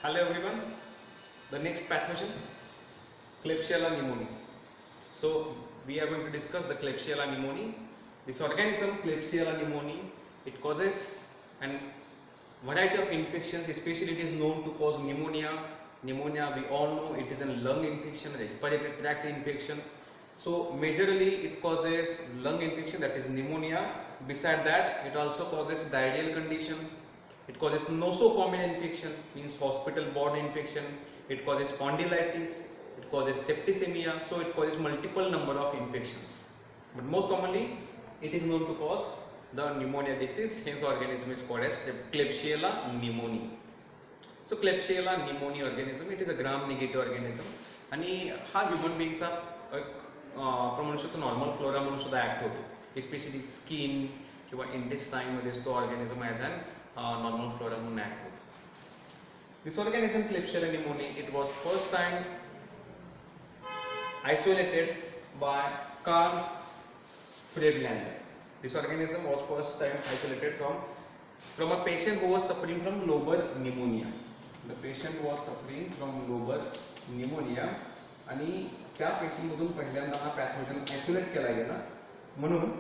Hello everyone. The next pathogen, Klebsiella pneumoniae. So we are going to discuss the Klebsiella pneumoniae. This organism, Klebsiella pneumoniae, it causes a variety of infections. Especially it is known to cause pneumonia. Pneumonia, we all know it is a lung infection, respiratory tract infection. So majorly it causes lung infection, that is pneumonia. Beside that, it also causes diarrheal condition. It causes nosocomial infection, means hospital-borne infection. It causes spondylitis. It causes septicemia. So it causes multiple number of infections. But most commonly, it is known to cause the pneumonia disease. Hence, organism is called as Klebsiella pneumoniae. So Klebsiella pneumoniae organism, it is a gram-negative organism. आणि हा human बीइंगचा आपण म्हणू शकतो normal flora म्हणून सुद्धा act होतो. Specially skin किंवा intestine मध्ये तो organism as an normal flora म्हणून ऍक्ट होतो. This organism Klebsiella pneumoniae, it was first time isolated by Carl Friedlander. This organism was first time isolated from a patient who was suffering from lobar pneumonia. The patient was suffering from lobar pneumonia आणि त्या patient मधून पहिल्यांदा हा pathogen isolate केला गेला. म्हणून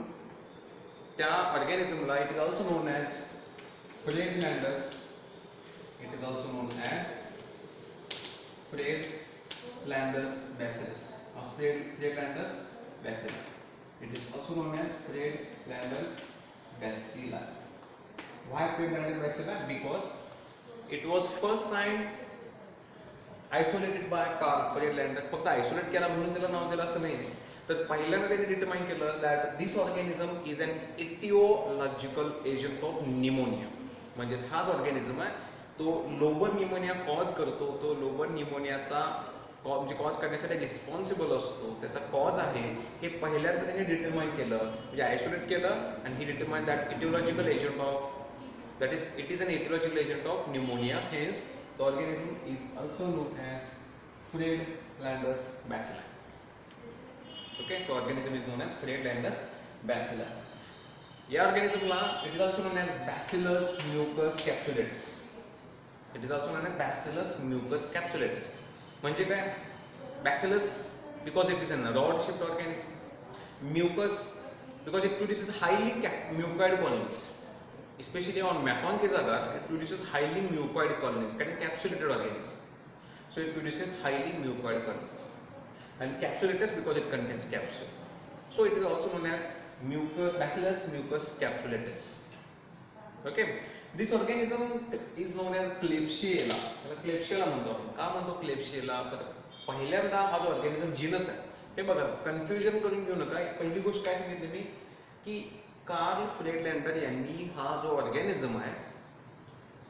त्या ऑर्गॅनिझमला it is also known as Friedlanders. It is also known as Friedlanders bacillus or Friedlanders bacilli. It is also known as Friedlanders bacilli. Why Friedlanders bacilli? Because it was first time isolated by Carl Friedlander. फक्त isolate केला म्हणून त्याला नाव दिलं असं नाही. तर पहिल्यांदा त्यांनी डिटरमाइन केलं that this organism is an etiological agent of pneumonia. म्हणजे हा जो ऑर्गॅनिझम आहे तो लोबर न्यूमोनिया कॉज करतो. तो लोबर न्यूमोनियाचा म्हणजे कॉज करण्यासाठी रिस्पॉन्सिबल असतो. त्याचा कॉज आहे हे पहिल्यांदा त्यांनी डिटरमाइन केलं, म्हणजे आयसोलेट केलं. आणि ही determine that etiological agent of that is it is an etiological agent of pneumonia. Hence the organism is also known as Friedlanders bacilli. Okay, so organism is known as Friedlanders bacilli. या ऑर्गॅनिझमला it is also known as bacillus mucosus capsulatus. It is also known as bacillus mucosus capsulatus. म्हणजे काय? Bacillus because it is an rod shaped organism. Mucus because it produces highly mucoid colonies. Specially on MacConkey's agar it produces highly mucoid colonies कारण capsulated organism. So it produces highly mucoid colonies. And capsulatous because it contains capsule. So it is also known as Bacillus mucus capsulatus. Okay, this organism is known as Klebsiella. Klebsiella म्हणतो आपण. का म्हणतो Klebsiella? तर पहिल्यांदा हा जो organism genus आहे हे बघा, कन्फ्युजन करून घेऊ नका. पहिली गोष्ट काय सांगितली मी की कार्ल फ्रेडलँडर यांनी हा जो ऑर्गॅनिझम आहे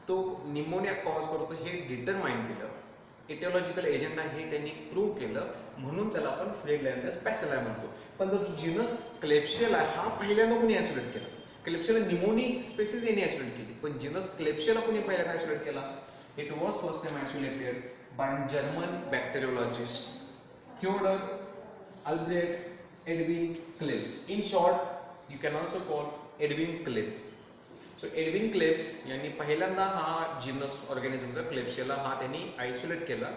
तो निमोनिया कॉज करतो हे डिटरमाइन केलं. इटिओलॉजिकल एजंट आहे हे त्यांनी प्रूव्ह केलं, म्हणून त्याला आपण फ्रेडलँडर्स बॅसिली म्हणतो. पण जो जीनस क्लेब्सिएला हा पहिल्यांदा कोणी आयसोलेट केला? क्लेब्सिएला न्यूमोनिया स्पेसिस यांनी आयसोलेट केली, पण जीनस क्लेब्सिएला कोणी पहिल्यांदा आयसोलेट केला? It was first time isolated by German bacteriologist Theodor Albrecht Edwin Klebs. In short you can also call Edwin Kleb. So Edwin Klebs यांनी पहिल्यांदा हा जीनस ऑर्गॅनिझमचा क्लेब्सिएला हा त्यांनी आयसोलेट केला.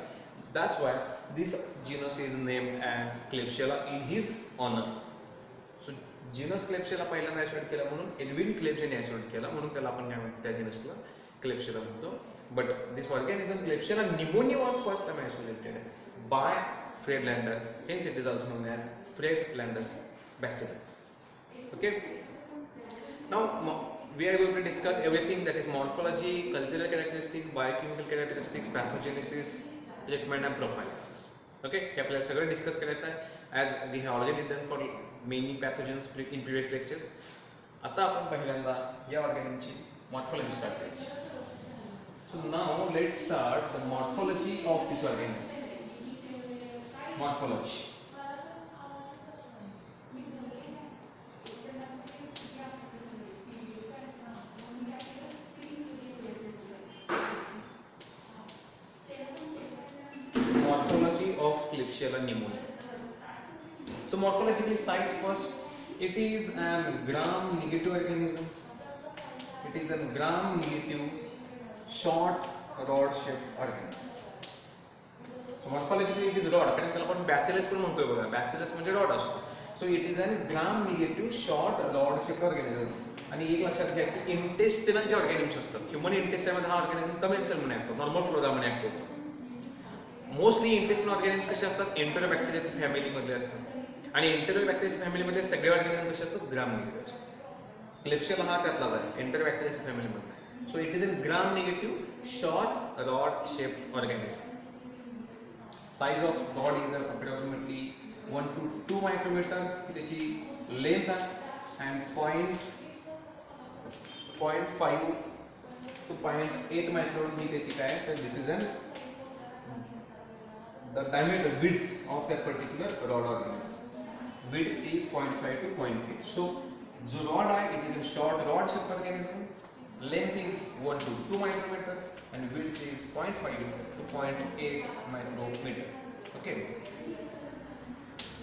That's why this genus is named as Klebsiella in his honour. So genus Klebsiella पहिल्यांदा isolate केला म्हणून Edwin Klebs यांनी आयसोलेट केला, म्हणून त्याला आपण काय म्हणतो त्या जीनसला क्लेब्सिएला म्हणतो. But this organism Klebsiella pneumoniae was first time isolated by Friedlander. Hence it is also known as Friedlander's bacilli. Okay, now we are going to discuss everything that is morphology, cultural characteristics, biochemical characteristics, pathogenesis, treatment and prophylaxis. Okay, हे आपल्याला सगळं discuss करायचं आहे as we have already done for many pathogens in previous lectures. आता आपण पहिल्यांदा या ऑर्गॅनिझमची morphology start करायची. So now let's start the morphology of this organism. Morphology. Of Klebsiella pneumoniae. So morphologically, size first, it is a gram-negative organism. It is a gram-negative, short rod shape organism. Morphologically it is rod, कारण त्याला आपण bacillus पण म्हणतोय बघा. Bacillus म्हणजे rod असतो. So it is an gram negative short rod shape organism. आणि एक लक्षात घ्या की इंटेस्टिनल जे ऑर्गॅनिझम्स असतात, ह्युमन इंटेस्टाइनमध्ये हा ऑर्गॅनिझम कमेन्सल म्हणून ऍक्ट होतो, नॉर्मल फ्लोरा म्हणून ऍक्ट होतो. मोस्टली इंटेस्टिनल ऑर्गॅनिझम कसे असतात, एंटेरोबॅक्टेरियस फॅमिलीमधले असतात. आणि एंटेरोबॅक्टेरियस फॅमिलीमध्ये सगळे ऑर्गॅनिझम कसे असतात, ग्राम निगेटिव्ह असतात. क्लेप्शियला हा त्यातलाच आहे, एंटेरोबॅक्टेरियस फॅमिलीमधला. So it is a gram negative short rod shape organism. Size of rod is approximately 1 to 2 micrometre ही त्याची लेंथ आहे. अँड 0.5 to 0.8 मायक्रोन ही त्याची काय, तर this is an the diameter width of that particular rod organism. Width is 0.5 to 0.8. So the rod eye, it is a short rod shaped organism. Length is 1 to 2 micrometer and width is 0.5 to 0.8 micrometer. Okay.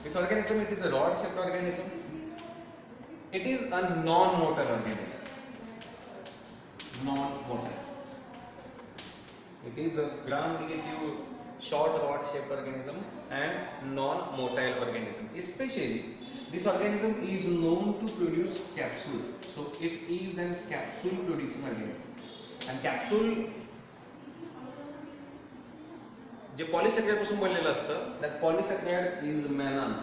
This organism, it is a rod shaped organism. It is a non-motile organism. Non-motile. It is a gram-negative short rod shaped organism and non-motile organism. Especially this organism is known to produce capsule. So it is a capsule producing organism. And capsule जे पॉलिसॅकराइड पासून बनलेलं असतं, that polysaccharide is mannan.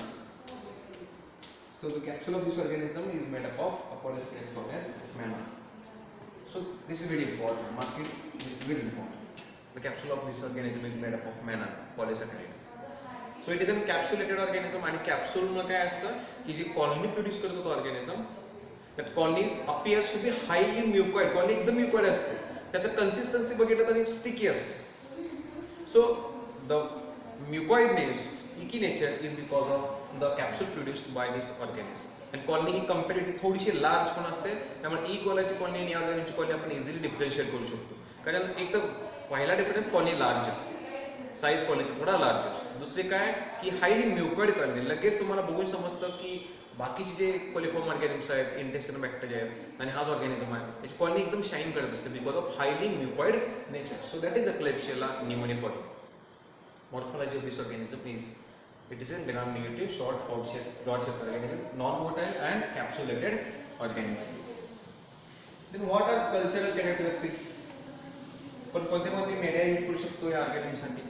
So the capsule of this organism is made up of a polysaccharide known as mannan. So this is very important. Mark it. This is very important. The capsule of this organism is made up of mannan, polysaccharide. So it is a capsulated organism. आणि capsule मध्ये काय असतं की जी colony produce करतो तो organism, that colony appears to be highly mucoid. Colony एकदम म्युकॉइड असते. त्याचं कन्सिस्टन्सी बघितलं तर स्टिकी असते. So the mucoidness, sticky nature is because of the capsule produced by this organism. And colony he comparatively थोडीशी large पण असते, त्यामुळे ई कोलाची कॉलनी आणि ऑर्गॅनिझमची कॉलनी आपण इझिली डिफरन्शिएट करू शकतो. कारण एक तर पहिला डिफरन्स कॉलनी लार्ज असते, साईज कॉलनीचा थोडा लार्ज असतो. दुसरे काय की हायली म्युकॉइड कॉलनी, लगेच तुम्हाला बघून समजतं की बाकीचे जे कोलिफॉर्म ऑर्गॅनिझम्स आहेत, इंटेस्टिनल बॅक्टेरिया आहेत आणि हाच ऑर्गॅनिझम आहे, त्याची कॉलनी एकदम शाईन करत असते because of highly mucoid nature. So that is a Klebsiella pneumoniae. Morphology of this organism is it is a gram-negative short rod shaped organism, non-motile and capsulated organism. Then what are cultural characteristics? पण कोणते कोणते media use करू शकतो या ऑर्गॅनिझमसाठी?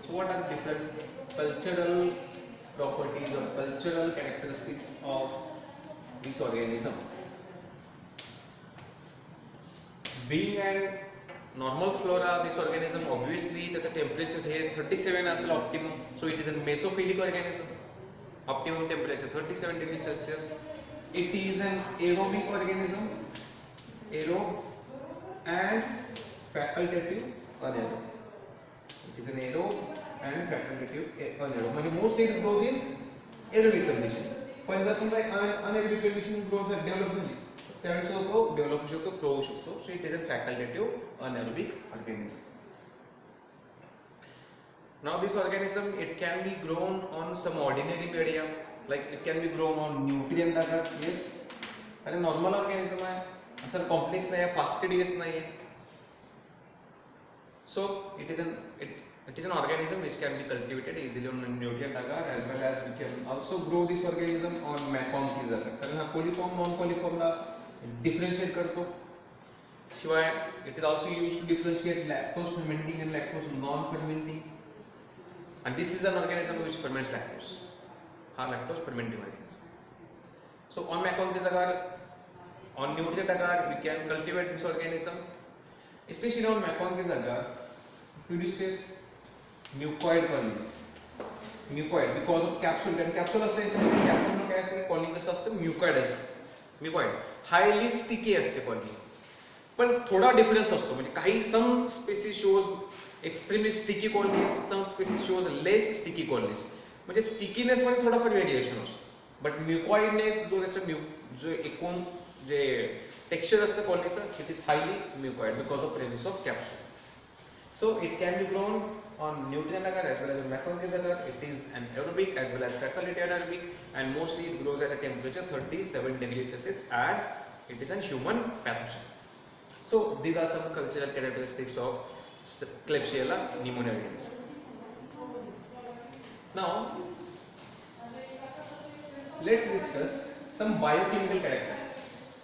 So what are different cultural properties और cultural characteristics of this organism? Being and normal flora, this organism obviously त्याचं temperature हे 37 असेल optimum. So it is a mesophilic organism. Optimum temperature 37 degree Celsius. It is an aerobic organism, aerobe and facultative anaerobe. It is an aerobe and facultative anaerobe. म्हणजे mostly it grows in aerobic condition. पण जर समजा anaerobic condition grows develop झाली त्यावेळेस तो develop होऊ शकतो, grow होऊ शकतो. So it is a facultative anaerobic organism. Now this organism, it can be grown on some ordinary media, like it can be grown on nutrient agar. Yes, अरे normal organism आहे, असं complex नाही आहे, fastidious नाही आहे. So it is an organism which can be cultivated easily on nutrient agar, as well as we can also grow this organism on McConkey's agar. कारण हा coliform non कोलिफॉर्मला differentiate करतो. शिवाय it is also used to differentiate lactose fermenting and lactose non fermenting. And this is an organism which ferments lactose. हा lactose fermenting organism. So on McConkey's agar, on nutrient agar, we can cultivate this organism. Especially on McConkey's agar produces mucoid colonies. Mucoid because of capsule. And capsule असते याच्यामध्ये capsule मध्ये काय असते, colony कसं असतं, mucoid असते. Mucoid highly sticky असते colony. पण थोडा डिफरन्स असतो, म्हणजे काही some species shows extremely sticky colonies, some species shows less sticky colonies. म्हणजे स्टिकीनेस मध्ये थोडाफार व्हेरिएशन असतो. बट म्युकॉइडनेस जो त्याचा जो एकूण जे टेक्स्चर असतं कॉलनीचं, it is highly mucoid because of presence of capsule. So it can be grown on nutrient agar as well as on McConkey's agar. It is an aerobic as well as facultative anaerobic, and mostly it grows at a temperature 37 degrees Celsius as it is a human pathogen. So these are some cultural characteristics of Klebsiella pneumoniae organism. Now let's discuss some biochemical characteristics.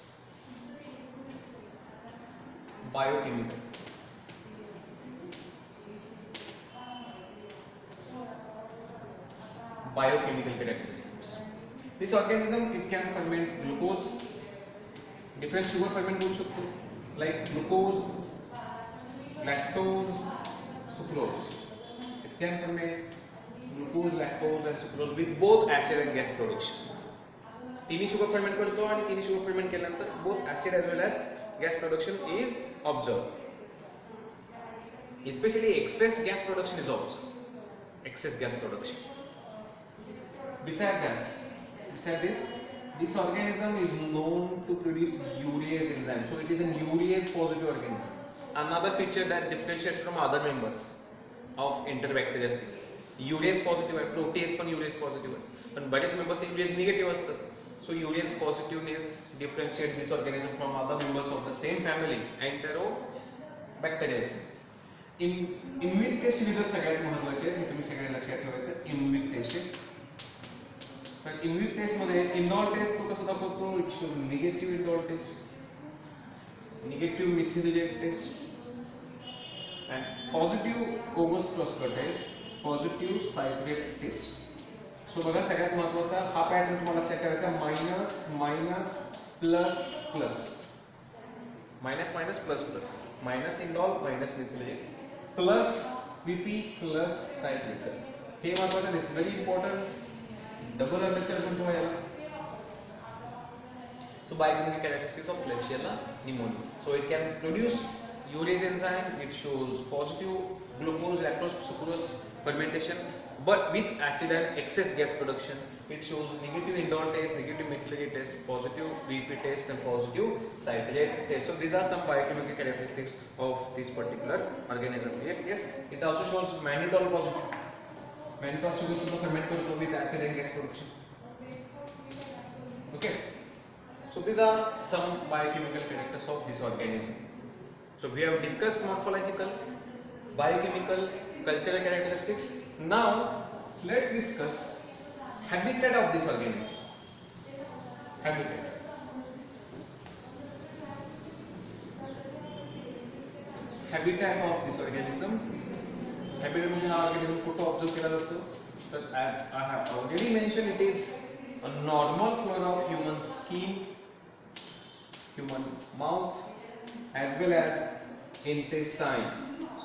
Biochemical characteristics. This organism, it can ferment glucose, different sugar ferment करू शकतो, like glucose, lactose, sucrose. It can ferment glucose, lactose and sucrose with both acid and gas production. तिन्ही sugar ferment करतो आणि तिन्ही sugar ferment केल्यानंतर both acid as well as gas production is observed. Especially excess gas production is observed. Excess gas production. Besides this organism is known to produce urease enzyme. So it is a urease positive organism. Another feature that differentiates from other members of Enterobacteriaceae. Urease positive आहे, protease पण urease positive आहे, पण बरेच members urease negative असतात. So urease positiveness differentiates this organism from other members of the same family, Enterobacteriaceae. IMViC test result सगळ्यात महत्त्वाचे आहेत, हे तुम्ही सगळ्यांना लक्षात ठेवायचं. इनविट टेस्ट, पण इनविट टेस्ट मध्ये इंडॉल टेस्ट तो कसा दाखवतो, it show negative indole test, negative methylated test and positive Voges cluster test, positive citrate test. So बघा सगळ्यात महत्त्वाचा हा पॅटर्न तुम्हाला लक्षात ठेवायचा, minus minus plus plus, minus minus plus plus, minus indole minus methylated plus VP plus citrate. हे महत्त्वाचं, this very important. Double understanding to have. So biochemical characteristics of Klebsiella pneumoniae. So it can produce urease enzyme. It shows positive glucose, lactose, sucrose fermentation, but with acid and excess gas production. It shows negative indole taste, negative methylated taste, positive VP taste, and positive citrate taste. So these are some biochemical characteristics of this particular organism. Yes, it also shows mannitol positive. Mannitol sugar सुद्धा ferment करतो with acid and gas production. Okay. So these are some biochemical characters of this organism. So we have discussed morphological, biochemical, cultural characteristics. Now let's discuss habitat of this organism. Habitat. Habitat of this organism. Habitat म्हणजे हा organism कुठे observe केला जातो, तर as I have already mentioned, it is a normal flora of human skin, human mouth as well as intestine.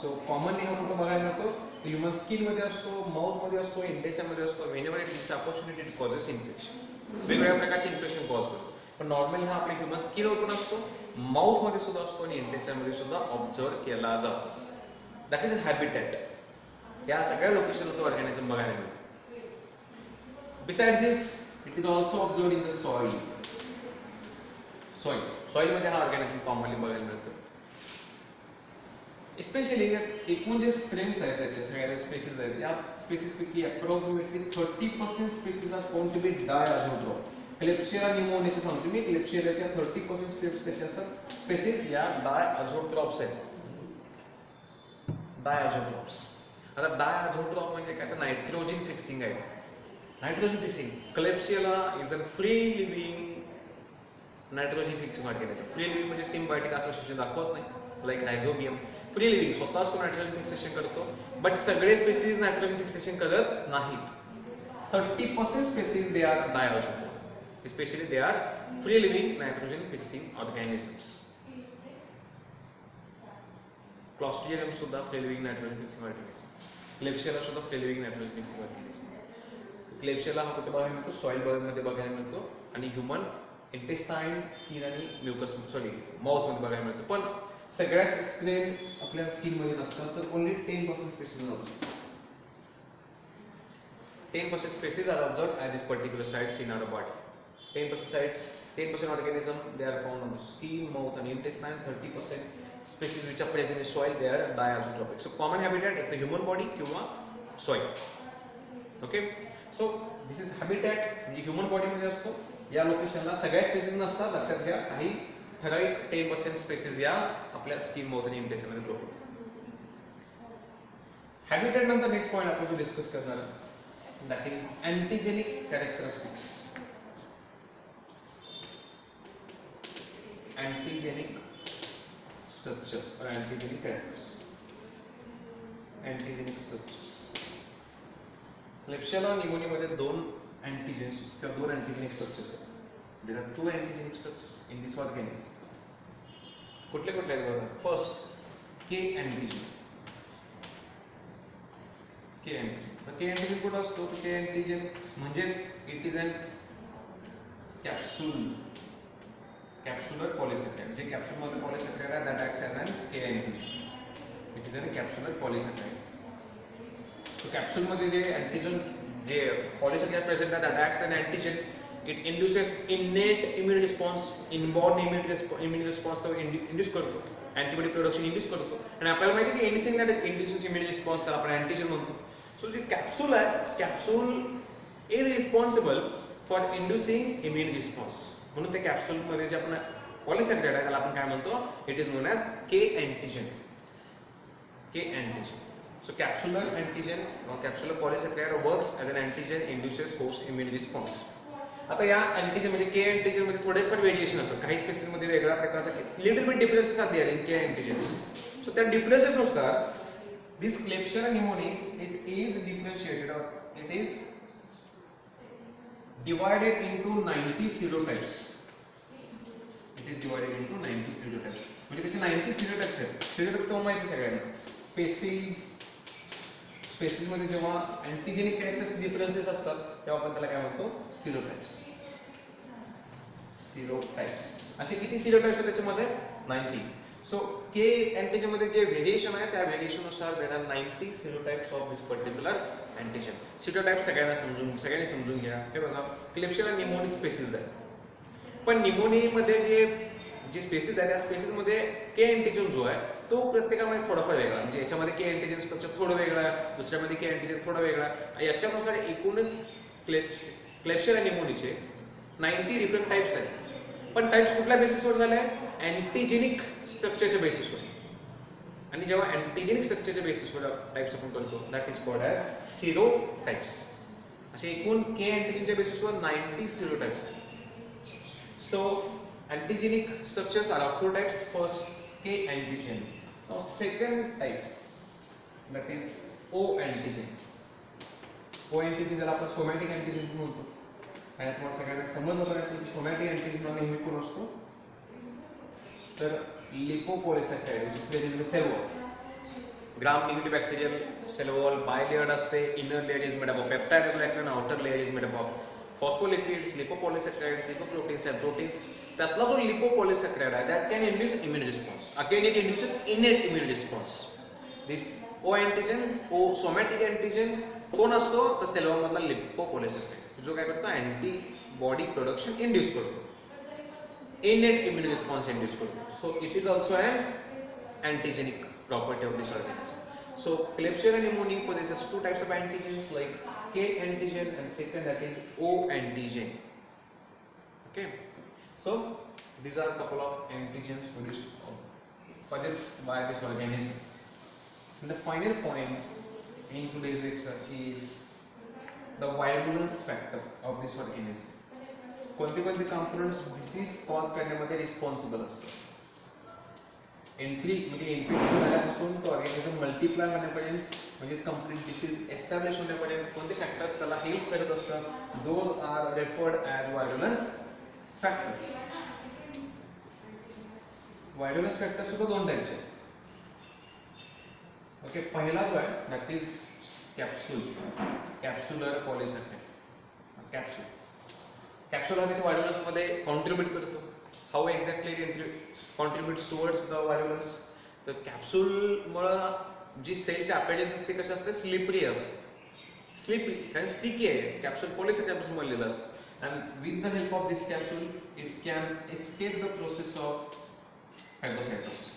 So commonly हा कुठे बघायला मिळतो, ह्युमन स्किन मध्ये असतो, माउथ मध्ये असतो, इंटेस्टाइन मध्ये असतो. whenever it is opportunity it causes infection. वेगवेगळ्या प्रकारचे इन्फेक्शन कॉज करतो, पण नॉर्मली हा आपल्या ह्युमन स्किन वर पण असतो, माउथ मध्ये सुद्धा असतो आणि इंटेस्टाइन मध्ये सुद्धा ऑब्झर्व केला जातो. That is a habitat. या सगळ्या लोकेशनला तो ऑर्गॅनिझम बघायला मिळतो. Beside this it is also observed in the soil. Soil मध्ये हा ऑर्गॅनिझम कॉमनली बघायला मिळतो. स्पेशली एकूण जे स्ट्रेन्स आहेत त्याच्या सगळ्या स्पेसीज आहेत, या स्पेसीज पैकी approximately 30% species are found to be diazotroph. Klebsiella न्यूमोनियाचे सांगतो मी, क्लेब्सिएलाच्या 30% स्टेप्स कसे असतात, स्पेसीज या डायअझोट्रॉप्स आहेत. डायअझोट्रॉप्स. आता डायअझोट्रॉप म्हणजे काय, तर नायट्रोजन फिक्सिंग आहे. Nitrogen fixing. Klebsiella is a free living nitrogen fixing organism. Free living म्हणजे सिम्बायोटिक असोसिएशन दाखवत नाही, लाईक रायझोबियम. फ्री लिव्हिंग, स्वतःच नायट्रोजन फिक्सेशन करतो, बट सगळे स्पेसीज नायट्रोजन फिक्सेशन करत नाहीत. 30% species they are diazotroph. Specially they are free living nitrogen fixing organisms. Clostridium सुद्धा free living nitrogen fixing organism. Klebsiella सुद्धा free living nitrogen fixing organism. Klebsiella हा कुठे बघायला मिळतो, सॉइल मध्ये बघायला मिळतो, आणि ह्युमन इंटेस्टाइन, स्किन आणि म्युकस माउथ मध्ये बघायला मिळतो. पण सगळ्या स्ट्रेन आपल्या स्किन मध्ये नसतात, तर ओनली 10% स्पेसीज असतात. 10% species are observed at these particular sites in our body. 10% sites, 10% organism, they are found on the skin, mouth and intestine. 30% species which are present in soil, they are diazotropic. So common habitat is the human body किंवा soil. Okay, so this is habitat. म्हणजे human body मध्ये असतो. या लोकेशनला सगळ्या species नसतात, लक्षात घ्या. काही ठराविक 10% स्पेसीज या आपल्या स्किन, माउथ आणि इंटेस्टाइन मध्ये ग्रो होतात. हॅबिटॅट नंतर नेक्स्ट पॉईंट आपण जो डिस्कस करणार आहे that is antigenic characteristics. Antigenic structures or antigenic characters. Antigenic structures. Klebsiella pneumoniae मध्ये दोन antigens किंवा दोन antigenic structures आहेत. There are two antigenic structures in this organism. कुठले कुठले आहेत बघा. First, K antigen. K antigen. तर K antigen कुठं असतो? K antigen म्हणजेच it is an capsular polysaccharide. J capsule मध्ये पॉलिसॅकराइड आहे that acts as an K antigen. It is a capsular polysaccharide. So capsule मध्ये जे antigen जे polysaccharide present आहे that acts as an antigen. It induces innate immune response, inborn immune response तो induce करतो. Antibody production induce करतो. आणि आपल्याला माहिती आहे की anything that induces immune response त्याला आपण antigen म्हणतो. So जे कॅप्सूल आहे, capsule is responsible for inducing immune response. म्हणून त्या कॅप्सूल मध्ये जे आपण पॉलिसॅकराइड आहे त्याला आपण काय म्हणतो? It is known as K antigen. K antigen. So capsular antigen capsular polysaccharide works as an antigen induces host immune response. आता या अँटीजन म्हणजे के अँटीजन मध्ये थोडेफार व्हेरिएशन असतात. काही स्पेसिस मध्ये वेगळ्या प्रकारचा little bit differences are there in K antigens. So त्या डिफरन्सेस नुसार this Klebsiella pneumoniae it is differentiated और it is divided into 90 serotypes. It is divided into 90 serotypes. म्हणजे त्याचे 90 serotypes आहेत. Serotypes तर माहिती सगळ्यांना. स्पेसिस मध्ये जेव्हा अँटीजेनिक कॅरेक्टर्स डिफरन्सेस असतात तेव्हा आपण त्याला काय म्हणतो? serotypes. serotypes. असे किती serotypes आहेत त्याच्यामध्ये? 90. सो के अँटीजन मध्ये जे व्हेरिएशन आहे त्या व्हेरिएशन नुसार there are 90 serotypes of this particular antigen. Serotype सगळ्यांनी समजून घ्या. हे बघा क्लेब्सिएला न्यूमोनिया स्पेसिस आहे. पण न्यूमोनियामध्ये जे स्पेसिस आहे त्या स्पेसिस मध्ये के अँटीजन जो आहे तो प्रत्येकामध्ये थोडाफार वेगळा. म्हणजे याच्यामध्ये के अँटीजन स्ट्रक्चर थोडं वेगळं आहे, दुसऱ्यामध्ये के अँटीजन थोडं वेगळं आहे. याच्यानुसार एकूणच क्लेब्सिएला न्यूमोनियाचे 90 डिफरंट टाइप्स आहेत. पण टाइप्स कुठल्या बेसिसवर झाले? अँटीजेनिक स्ट्रक्चरच्या बेसिसवर. आणि जेव्हा अँटीजेनिक स्ट्रक्चरच्या बेसिसवर टाइप्स आपण करतो that is called as serotypes. असे एकूण के अँटीजेनच्या बेसिसवर 90 सेरोटाइप्स आहेत. So antigenic structures are of two types. First K antigen. Now second type that is O antigen. O antigen ज्याला आपण सोमॅटिक अँटीजन म्हणतो. आणि तुम्हाला सगळ्यांना समजलं पाहिजे असेल की सोमॅटिक अँटीजन नेहमी कोण असतो? तर lipopolysaccharide which is present in the cell wall. Gram negative bacterial cell wall bilayered असते. Inner layer is made up of peptidoglycan, outer layer is made up of phospholipids, lipopolysaccharides, lipoproteins and proteins. त्यातला जो लिपोपॉलिसॅकराइड आहे that can induce immune response. Again it induces innate immune response. This O antigen, O somatic antigen कोण असतो? तर cell wall मधला लिपोपॉलिसॅकराइड जो काय करतो? अँटीबॉडी प्रोडक्शन इंड्यूस करतो. innate immune response induce करतो. So it is also an antigenic property of this organism. So Klebsiella pneumoniae possesses two types of antigens like K antigen and second that is O antigen. Okay. So these are a couple of antigens produced by this organism. And the final point in today's lecture is the virulence factor of this organism. कोणते कोणते components disease cause करण्यामध्ये responsible असतात. Entry म्हणजे infection झाल्यापासून तो organism multiply होण्यापर्यंत म्हणजेच complete disease establish होण्यापर्यंत कोणते factors त्याला हेल्प करत असतात? Those are referred as virulence factor. Virulence factor सुद्धा दोन टाइपचे आहेत. ओके. पहिला जो आहे that is capsule. Capsular polysaccharide. Capsule capsule हा त्याच्या व्हायरलन्स मध्ये कॉन्ट्रीब्यूट करतो. How exactly it contributes towards the virulence? तर कॅप्सूलमुळे जी सेलची अपॅरेंस असते कशी असते? स्लिपरी असते. स्लिपरी कारण स्टिकी आहे. कॅप्सूल पॉलिसॅकराइड बनलेलं असतं. And with the help of this capsule it can escape the process of phagocytosis.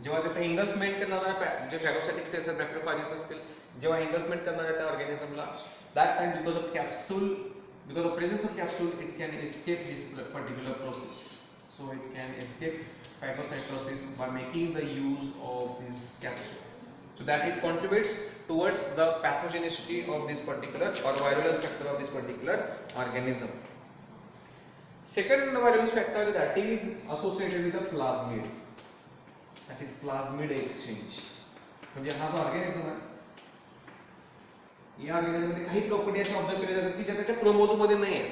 जेव्हा त्याचं इंगल्फमेंट करणारा जे फॅगोसायटिक सेल्स आहेत मॅक्रोफॅजेस असतील जेव्हा इंगल्फमेंट करणाऱ्या त्या ऑर्गॅनिझमला that time because of capsule because of presence of capsule it can escape this particular process. So it can escape phagocytosis by making the use of this capsule. so that it contributes towards the pathogenicity of this particular or virulence factor of this particular organism. Second virulence factor that is associated with the plasmid, that is plasmid exchange. म्हणजे हा जो organism आहे या organism मध्ये काही property अशा observe केल्या जातात की ज्या त्याच्या क्रोमोझोम मध्ये नाही आहेत.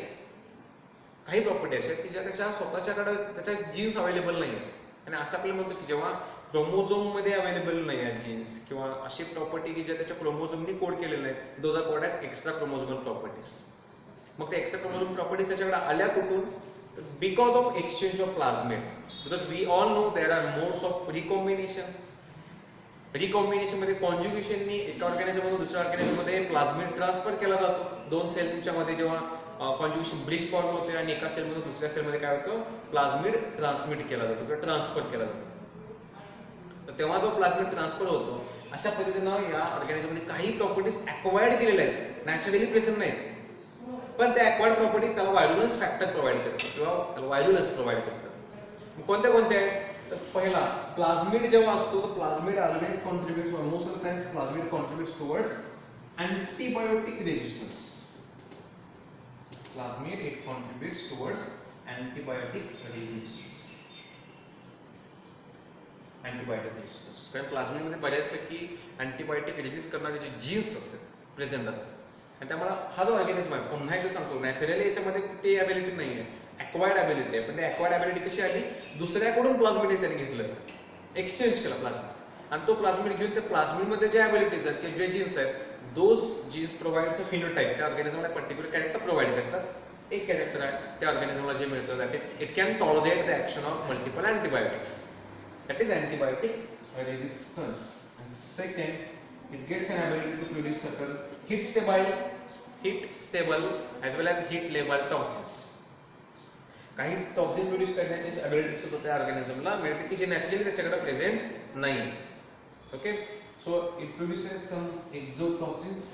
काही प्रॉपर्टी अशा आहेत की ज्या त्याच्या स्वतःच्याकडे त्याच्या जीन्स अवेलेबल नाही आहेत आणि असं आपल्याला म्हणतो की जेव्हा क्रोमोझोम मध्ये अवेलेबल नाही आहेत जीन्स किंवा अशी प्रॉपर्टी की ज्या त्याच्या क्रोमोझोमनी कोड केलेल्या आहेत, those are called as extra chromosomal properties. मग त्या एक्स्ट्रा क्रोमोझोम प्रॉपर्टीज त्याच्याकडे आल्या कुठून? Because of exchange of plasmid. Because we all know there are modes of recombination. Recombination मध्ये कॉन्ज्युगेशननी एका ऑर्गॅनिझम मधून दुसऱ्या ऑर्गॅनिझम मध्ये प्लाझमिड ट्रान्सफर केला जातो. दोन सेलच्या मध्ये जेव्हा कॉन्ज्युगेशन ब्रिज फॉर्म होते आणि एका सेल मधून दुसऱ्या सेल मध्ये काय होतं, प्लाझमिड ट्रान्समिट केला जातो किंवा ट्रान्सफर केला जातो. तर तेव्हा जो प्लाझमिड ट्रान्सफर होतो अशा पद्धतीनं या ऑर्गॅनिझम मध्ये काही प्रॉपर्टीज अक्वायर्ड केलेल्या आहेत, नॅचरली प्रेझेंट नाहीत, पण त्या अक्वायर्ड प्रॉपर्टीज त्याला व्हायरुलन्स फॅक्टर प्रोव्हाइड करतात किंवा त्याला व्हायरुलन्स प्रोव्हाइड करतात. कोणत्या कोणत्या आहेत? तर पहिला प्लाझमिड जेव्हा असतो तर plasmid always contributes, most of the times plasmid contributes towards antibiotic resistance. Plasmid it contributes towards antibiotic resistance. Antibiotic resistance. कारण प्लाझमिड मध्ये बऱ्याचपैकी अँटीबायोटिक रेजिस्ट करणारे जे जीन्स असतात प्रेझेंट असतात आणि त्यामुळे हा जो ऑर्गॅनिझम आहे, पुन्हा एकदा सांगतो, नॅचरली याच्यामध्ये ते ॲबिलिटी नाही आहे, ॲक्वायर्ड ॲबिलिटी आहे. पण ते ॲक्वायर्ड ॲबिलिटी कशी आली? दुसऱ्याकडून प्लाझमिड त्याने घेतलं, एक्सचेंज केला प्लाझमिड आणि तो प्लाझमिड घेऊन त्या प्लाझमिड मध्ये जे ॲबिलिटीज आहेत किंवा जे जीन्स आहेत, those genes provides a phenotype. त्या ऑर्गॅनिझमला पर्टिक्युलर कॅरेक्टर प्रोव्हाइड करतात. एक कॅरेक्टर आहे त्या ऑर्गॅनिझमला जे मिळतं, that is it can tolerate the action of multiple antibiotics, that is antibiotic resistance. Second, it gets an ability to produce certain heat stable as well as heat labile toxins. काही toxin produce करण्याची ability सुद्धा त्या ऑर्गॅनिझमला मिळते की जे naturally त्याच्याकडे present नाही. Okay, so it produces some exotoxins.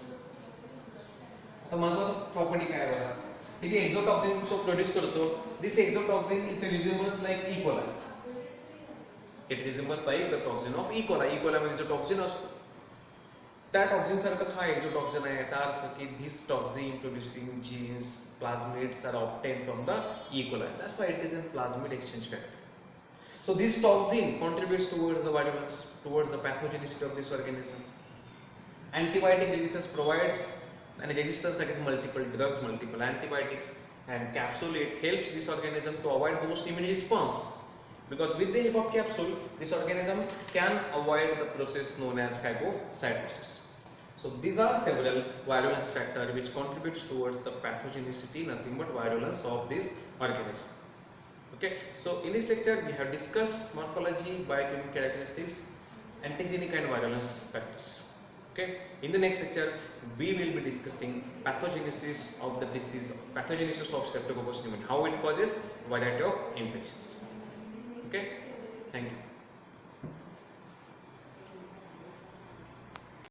आता महत्त्वाचं प्रॉपर्टी काय आहे बघा, हे जे एक्झोटॉक्सिन तो प्रोड्यूस करतो, this exotoxin it resembles like E coli. It resembles like the toxin of E coli. E coli मध्ये जो टॉक्सिन असतो त्या टॉक्सिन सारखंच हा एक्झोटॉक्सिन आहे. याचा अर्थ की this toxin producing genes plasmids are obtain from the E coli. That's why it is in plasmid exchange factor. So this toxin contributes towards the virulence, towards the pathogenicity of this organism. Antibiotic resistance provides and resistance against multiple drugs, multiple antibiotics, and capsule it helps this organism to avoid host immune response. Because with the help of capsule, this organism can avoid the process known as phagocytosis. So these are several virulence factors which contributes towards the pathogenicity, nothing but virulence of this organism. Okay, so in this lecture we have discussed morphology, biochemical characteristics, antigenic and virulence factors. Okay, in the next lecture we will be discussing pathogenesis of the disease, pathogenesis of Streptococcus pneumoniae, how it causes variety of infections. Okay, thank you.